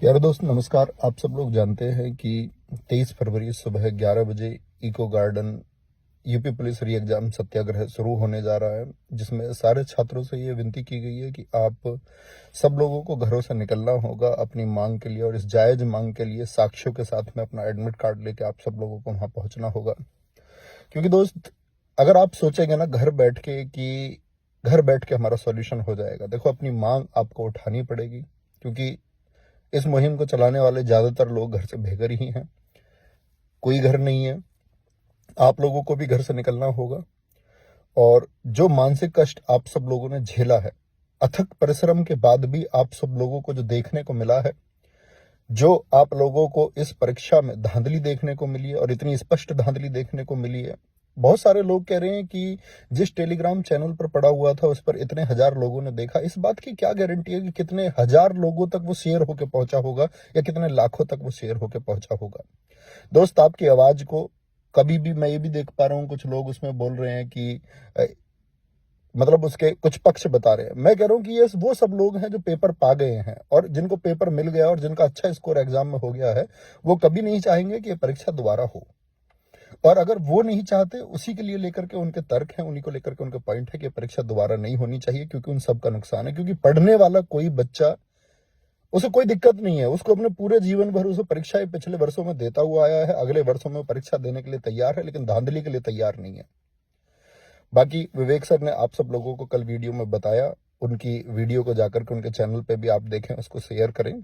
यार दोस्त नमस्कार। आप सब लोग जानते हैं कि 23 फरवरी सुबह 11 बजे eco garden UP police re exam सत्याग्रह शुरू होने जा रहा है, जिसमें सारे छात्रों से ये विनती की गई है कि आप सब लोगों को घरों से निकलना होगा अपनी मांग के लिए, और इस जायज मांग के लिए साक्ष्यों के साथ में अपना एडमिट कार्ड लेके आप सब लोगों को वहां पहुंचना होगा। क्योंकि दोस्त, अगर आप सोचेंगे ना घर बैठ के कि घर बैठ के हमारा सॉल्यूशन हो जाएगा, देखो अपनी मांग आपको उठानी पड़ेगी। क्योंकि इस मुहिम को चलाने वाले ज्यादातर लोग घर से बेघर ही हैं, कोई घर नहीं है। आप लोगों को भी घर से निकलना होगा, और जो मानसिक कष्ट आप सब लोगों ने झेला है, अथक परिश्रम के बाद भी आप सब लोगों को जो देखने को मिला है, जो आप लोगों को इस परीक्षा में धांधली देखने को मिली है, और इतनी स्पष्ट धांधली देखने को मिली है। बहुत सारे लोग कह रहे हैं कि जिस टेलीग्राम चैनल पर पड़ा हुआ था उस पर इतने हजार लोगों ने देखा। इस बात की क्या गारंटी है कि कितने हजार लोगों तक वो शेयर होकर पहुंचा होगा, या कितने लाखों तक वो शेयर होकर पहुंचा होगा। दोस्त, आपकी आवाज को कभी भी मैं ये भी देख पा रहा हूं, कुछ लोग उसमें बोल रहे हैं कि मतलब उसके कुछ पक्ष बता रहे हैं। मैं कह रहा हूं कि ये वो सब लोग हैं जो पेपर पा गए हैं, और जिनको पेपर मिल गया और जिनका अच्छा स्कोर एग्जाम में हो गया है, वो कभी नहीं चाहेंगे कि ये परीक्षा दोबारा हो। और अगर वो नहीं चाहते, उसी के लिए लेकर के उनके तर्क हैं, उन्हीं को लेकर के उनके पॉइंट है कि परीक्षा दोबारा नहीं होनी चाहिए, क्योंकि उन सबका नुकसान है। क्योंकि पढ़ने वाला कोई बच्चा, उसे कोई दिक्कत नहीं है, उसको अपने पूरे जीवन भर उसे परीक्षाएं पिछले वर्षों में देता हुआ आया है, अगले वर्षों में परीक्षा देने के लिए तैयार है, लेकिन धांधली के लिए तैयार नहीं है। बाकी विवेक सर ने आप सब लोगों को कल वीडियो में बताया, उनकी वीडियो को जाकर के उनके चैनल पे भी आप देखें, उसको शेयर करें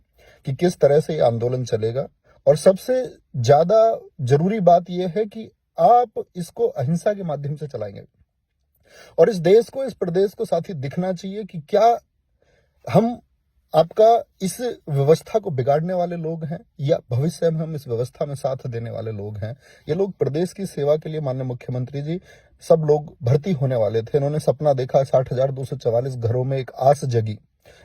कि किस तरह से ये आंदोलन चलेगा। और सबसे ज्यादा जरूरी बात यह है कि आप इसको अहिंसा के माध्यम से चलाएंगे, और इस देश को, इस प्रदेश को साथ ही दिखना चाहिए कि क्या हम आपका इस व्यवस्था को बिगाड़ने वाले लोग हैं, या भविष्य में हम इस व्यवस्था में साथ देने वाले लोग हैं। ये लोग प्रदेश की सेवा के लिए, माननीय मुख्यमंत्री जी, सब लोग भर्ती होने वाले थे। इन्होंने सपना देखा, 60,244 घरों में एक आस जगी,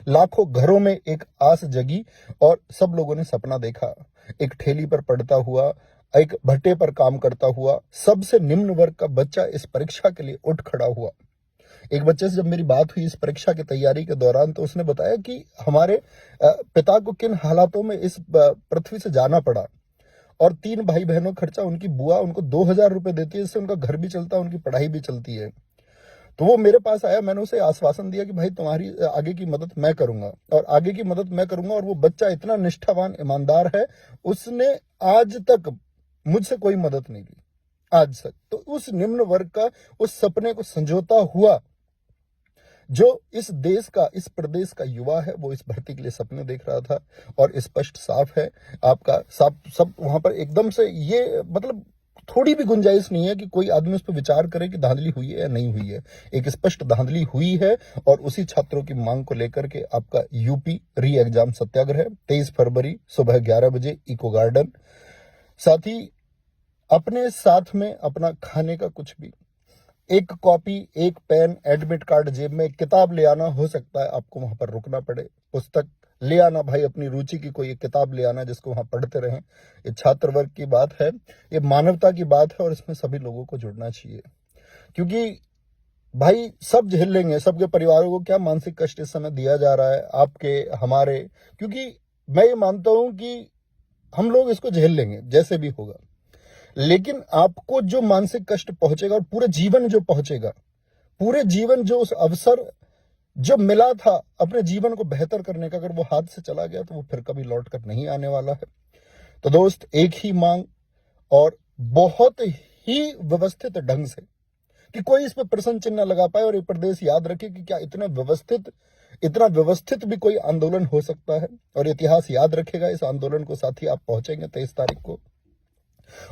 लाखों घरों में एक आस जगी, और सब लोगों ने सपना देखा। एक ठेली पर पड़ता हुआ, एक भट्टे पर काम करता हुआ, सबसे निम्न वर्ग का बच्चा इस परीक्षा के लिए उठ खड़ा हुआ। एक बच्चे से जब मेरी बात हुई इस परीक्षा की तैयारी के दौरान, तो उसने बताया कि हमारे पिता को किन हालातों में इस पृथ्वी से जाना पड़ा, और 3 भाई बहनों खर्चा उनकी बुआ उनको 2,000 रुपए देती है, इससे उनका घर भी चलता है, उनकी पढ़ाई भी चलती है। तो वो मेरे पास आया, मैंने उसे आश्वासन दिया कि भाई तुम्हारी आगे की मदद मैं करूंगा, और आगे की मदद मैं करूंगा। और वो बच्चा इतना निष्ठावान, ईमानदार है, उसने आज तक मुझसे कोई मदद नहीं ली, आज तक। तो उस निम्न वर्ग का उस सपने को संजोता हुआ जो इस देश का, इस प्रदेश का युवा है, वो इस भर्ती के लिए सपने देख रहा था। और स्पष्ट साफ है आपका, सब वहां पर एकदम से, ये मतलब थोड़ी भी गुंजाइश नहीं है कि कोई आदमी उस पर विचार करे कि धांधली हुई है या नहीं हुई है। एक स्पष्ट धांधली हुई है, और उसी छात्रों की मांग को लेकर के आपका यूपी री एग्जाम सत्याग्रह 23 फरवरी सुबह 11 बजे इको गार्डन। साथ ही अपने साथ में अपना खाने का कुछ भी, एक कॉपी, एक पेन, एडमिट कार्ड जेब में, एक किताब ले आना। हो सकता है आपको वहां पर रुकना पड़े, पुस्तक ले आना भाई, अपनी रुचि की कोई एक किताब ले आना जिसको वहां पढ़ते रहें। ये छात्र वर्ग की बात है, ये मानवता की बात है, और इसमें सभी लोगों को जुड़ना चाहिए। क्योंकि भाई सब झेल लेंगे, सबके परिवारों को क्या मानसिक कष्ट इस समय दिया जा रहा है, आपके, हमारे। क्योंकि मैं ये मानता हूं कि हम लोग इसको झेल लेंगे जैसे भी होगा, लेकिन आपको जो मानसिक कष्ट पहुंचेगा, और पूरे जीवन जो पहुंचेगा, पूरे जीवन जो उस अवसर जो मिला था अपने जीवन को बेहतर करने का, अगर वो हाथ से चला गया तो वो फिर कभी लौट कर नहीं आने वाला है। तो दोस्त, एक ही मांग, और बहुत ही व्यवस्थित ढंग से, कि कोई इस पर प्रश्न चिन्ह लगा पाए, और ये प्रदेश याद रखे कि क्या इतना व्यवस्थित भी कोई आंदोलन हो सकता है। और इतिहास याद रखेगा इस आंदोलन को। साथ ही आप पहुंचेंगे 23 तारीख को।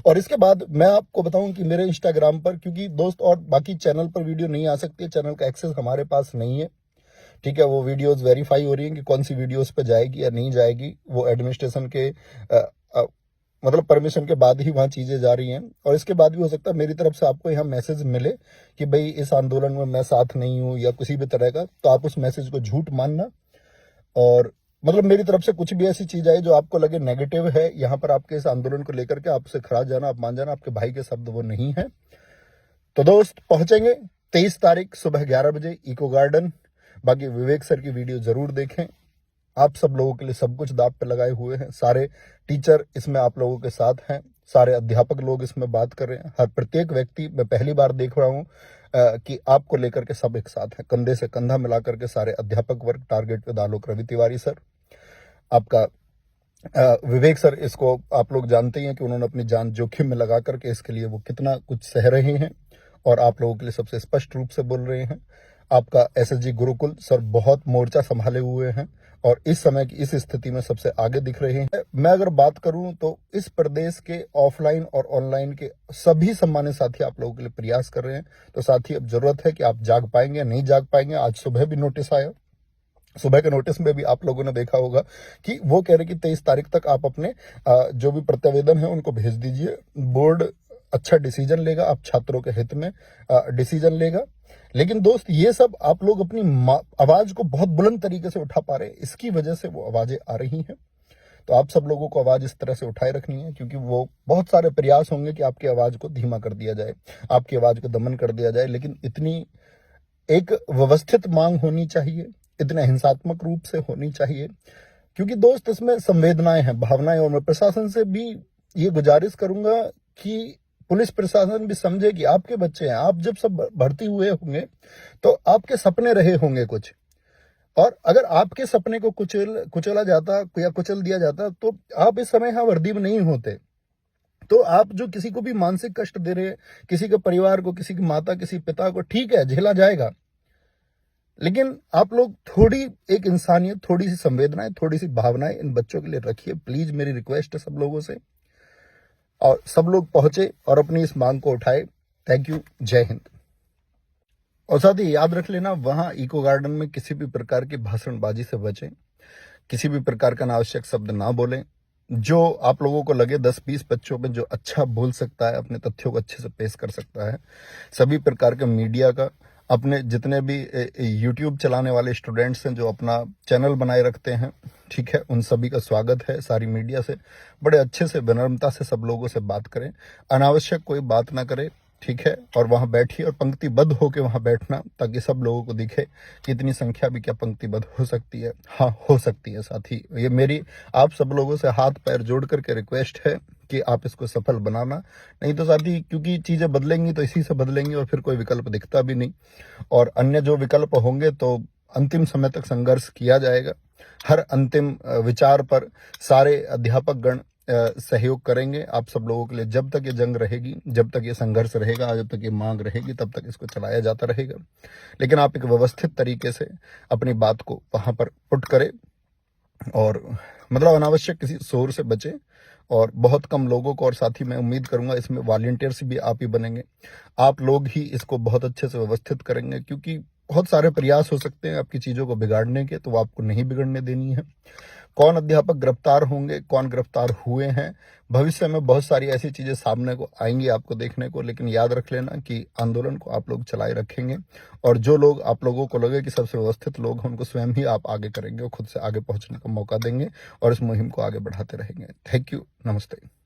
और इसके बाद मैं आपको बताऊं कि मेरे इंस्टाग्राम पर, क्योंकि दोस्त और बाकी चैनल पर वीडियो नहीं आ सकती है, चैनल का एक्सेस हमारे पास नहीं है, ठीक है। वो वीडियोस वेरीफाई हो रही हैं कि कौन सी वीडियोस पे जाएगी या नहीं जाएगी, वो एडमिनिस्ट्रेशन के मतलब परमिशन के बाद ही वहां चीजें जा रही हैं। और इसके बाद भी हो सकता है मेरी तरफ से आपको यहाँ मैसेज मिले कि भाई इस आंदोलन में मैं साथ नहीं हूं, या किसी भी तरह का, तो आप उस मैसेज को झूठ मानना। और मतलब मेरी तरफ से कुछ भी ऐसी चीज आई जो आपको लगे नेगेटिव है यहाँ पर आपके इस आंदोलन को लेकर के, आपसे खराज जाना, आप मान जाना, आपके भाई के शब्द वो नहीं है। तो दोस्त, पहुंचेंगे 23 तारीख सुबह 11 बजे इको गार्डन। बाकी विवेक सर की वीडियो जरूर देखें, आप सब लोगों के लिए सब कुछ दांव पे लगाए हुए हैं। सारे टीचर इसमें आप लोगों के साथ हैं, सारे अध्यापक लोग इसमें बात कर रहे हैं। हर प्रत्येक व्यक्ति, मैं पहली बार देख रहा हूं कि आपको लेकर के सब एक साथ हैं, कंधे से कंधा मिलाकर के सारे अध्यापक वर्ग। टारगेट पे आलोक रवि तिवारी सर, आपका विवेक सर, इसको आप लोग जानते ही हैं कि उन्होंने अपनी जान जोखिम में लगा करके इसके लिए वो कितना कुछ सह रहे हैं और आप लोगों के लिए सबसे स्पष्ट रूप से बोल रहे हैं। आपका एसएसजी गुरुकुल सर बहुत मोर्चा संभाले हुए हैं और इस समय की इस स्थिति में सबसे आगे दिख रहे हैं। मैं अगर बात करूं तो इस प्रदेश के ऑफलाइन और ऑनलाइन के सभी सम्मानित साथी आप लोगों के लिए प्रयास कर रहे हैं। तो साथी, अब जरूरत है कि आप जाग पाएंगे, नहीं जाग पाएंगे। आज सुबह भी नोटिस आया, सुबह के नोटिस में भी आप लोगों ने देखा होगा कि वो कह रहे कि 23 तारीख तक आप अपने जो भी प्रत्यावेदन है उनको भेज दीजिए। बोर्ड अच्छा डिसीजन लेगा, आप छात्रों के हित में डिसीजन लेगा। लेकिन दोस्त, ये सब आप लोग अपनी आवाज को बहुत बुलंद तरीके से उठा पा रहे हैं, इसकी वजह से वो आवाजें आ रही हैं। तो आप सब लोगों को आवाज इस तरह से उठाए रखनी है, क्योंकि वो बहुत सारे प्रयास होंगे कि आपकी आवाज को धीमा कर दिया जाए, आपकी आवाज को दमन कर दिया जाए। लेकिन इतनी एक व्यवस्थित मांग होनी चाहिए, इतने हिंसात्मक रूप से होनी चाहिए, क्योंकि दोस्त इसमें संवेदनाएं हैं, भावनाएं। और मैं प्रशासन से भी ये गुजारिश करूंगा कि पुलिस प्रशासन भी समझे कि आपके बच्चे हैं। आप जब सब भर्ती हुए होंगे तो आपके सपने रहे होंगे कुछ, और अगर आपके सपने को कुचला जाता या कुचल दिया जाता तो आप इस समय यहां वर्दी में नहीं होते। तो आप जो किसी को भी मानसिक कष्ट दे रहे हैं, किसी के परिवार को, किसी की माता, किसी पिता को, ठीक है, झेला जाएगा। लेकिन आप लोग थोड़ी एक इंसानियत, थोड़ी सी संवेदनाएं, थोड़ी सी भावनाएं इन बच्चों के लिए रखिए, प्लीज। मेरी रिक्वेस्ट है सब लोगों से, और सब लोग पहुंचे और अपनी इस मांग को उठाए। थैंक यू, जय हिंद। और साथ ही याद रख लेना, वहां इको गार्डन में किसी भी प्रकार की भाषणबाजी से बचें, किसी भी प्रकार का अनावश्यक शब्द ना बोलें। जो आप लोगों को लगे 10-20 बच्चों में जो अच्छा बोल सकता है, अपने तथ्यों को अच्छे से पेश कर सकता है, सभी प्रकार के मीडिया का, अपने जितने भी यूट्यूब चलाने वाले स्टूडेंट्स हैं जो अपना चैनल बनाए रखते हैं, ठीक है, उन सभी का स्वागत है। सारी मीडिया से बड़े अच्छे से, विनम्रता से सब लोगों से बात करें, अनावश्यक कोई बात ना करें, ठीक है। और वहां बैठिए और पंक्तिबद्ध होकर वहां बैठना, ताकि सब लोगों को दिखे कि इतनी संख्या भी क्या पंक्तिबद्ध हो सकती है। हाँ, हो सकती है साथी। ये मेरी आप सब लोगों से हाथ पैर जोड़ करके रिक्वेस्ट है कि आप इसको सफल बनाना। नहीं तो साथी, क्योंकि चीजें बदलेंगी तो इसी से बदलेंगी और फिर कोई विकल्प दिखता भी नहीं। और अन्य जो विकल्प होंगे तो अंतिम समय तक संघर्ष किया जाएगा। हर अंतिम विचार पर सारे अध्यापक गण सहयोग करेंगे आप सब लोगों के लिए। जब तक ये जंग रहेगी, जब तक ये संघर्ष रहेगा, जब तक ये मांग रहेगी, तब तक इसको चलाया जाता रहेगा। लेकिन आप एक व्यवस्थित तरीके से अपनी बात को वहां पर पुट करें और मतलब अनावश्यक किसी शोर से बचे। और बहुत कम लोगों को, और साथ ही मैं उम्मीद करूंगा इसमें वॉलंटियर्स भी आप ही बनेंगे, आप लोग ही इसको बहुत अच्छे से व्यवस्थित करेंगे। क्योंकि बहुत सारे प्रयास हो सकते हैं आपकी चीजों को बिगाड़ने के, तो वो आपको नहीं बिगड़ने देनी है। कौन अध्यापक गिरफ्तार होंगे, कौन गिरफ्तार हुए हैं, भविष्य में बहुत सारी ऐसी चीजें सामने को आएंगी आपको देखने को। लेकिन याद रख लेना कि आंदोलन को आप लोग चलाए रखेंगे, और जो लोग आप लोगों को लगे कि सबसे व्यवस्थित लोग हैं, उनको स्वयं ही आप आगे करेंगे और खुद से आगे पहुंचने का मौका देंगे और इस मुहिम को आगे बढ़ाते रहेंगे। थैंक यू, नमस्ते।